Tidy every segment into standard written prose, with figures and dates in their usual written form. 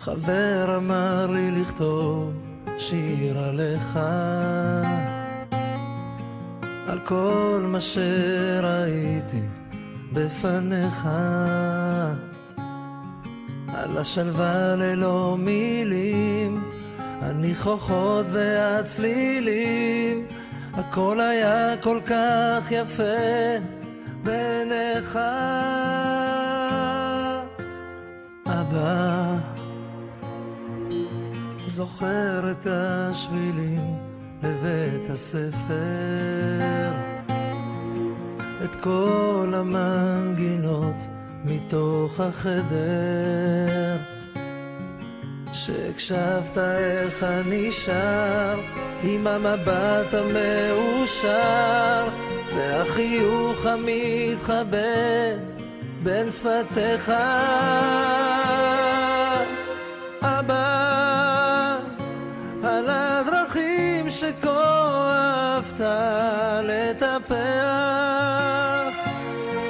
חבר אמר לי לכתוב שיר עליך, על כל מה שראיתי בפניך, על השלווה ללא מילים, הניחוחות והצלילים, הכל היה כל כך יפה בעיניך. אבא, זוכר את השבילים לבית הספר, את כל המנגינות מתוך החדר, שהקשבת איך אני שר עם המבט המאושר והחיוך המתחבא בין שפתיך. אבא, על הדרכים שכה אהבת לטפח,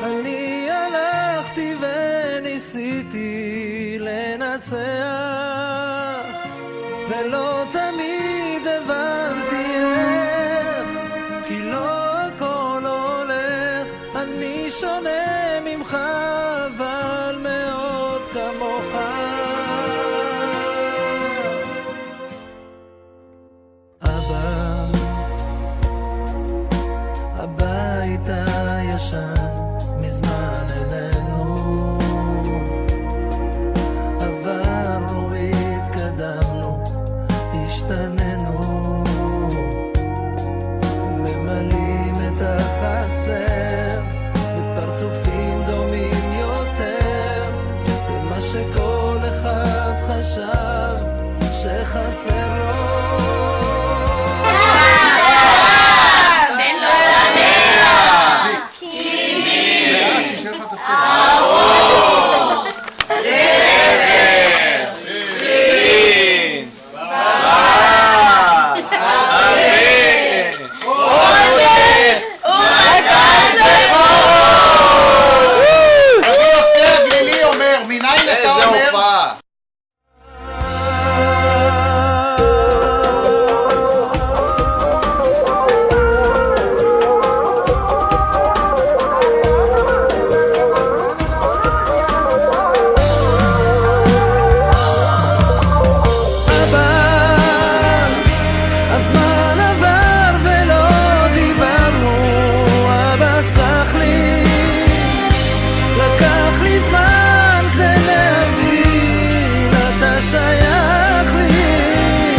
אני הלכתי וניסיתי לנצח, ולא תמיד הבנתי איך, כי לא הכל הולך, אני שונה ממך אבל מאוד כמוך. אבא, הבית הישן מזמן איננו, עברנו, התקדמנו, השתננו, ממלאים את החסר בפרצופים דומים יותר למה שכל אחד חשב שחסר לו. הזמן עבר ולא דיברנו, אבא סלח לי, לקח לי זמן כדי להבין, אתה שייך לי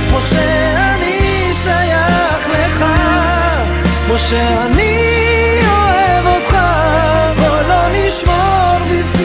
כמו שאני שייך לך, כמו שאני אוהב אותך, בוא לא נשמור בפנים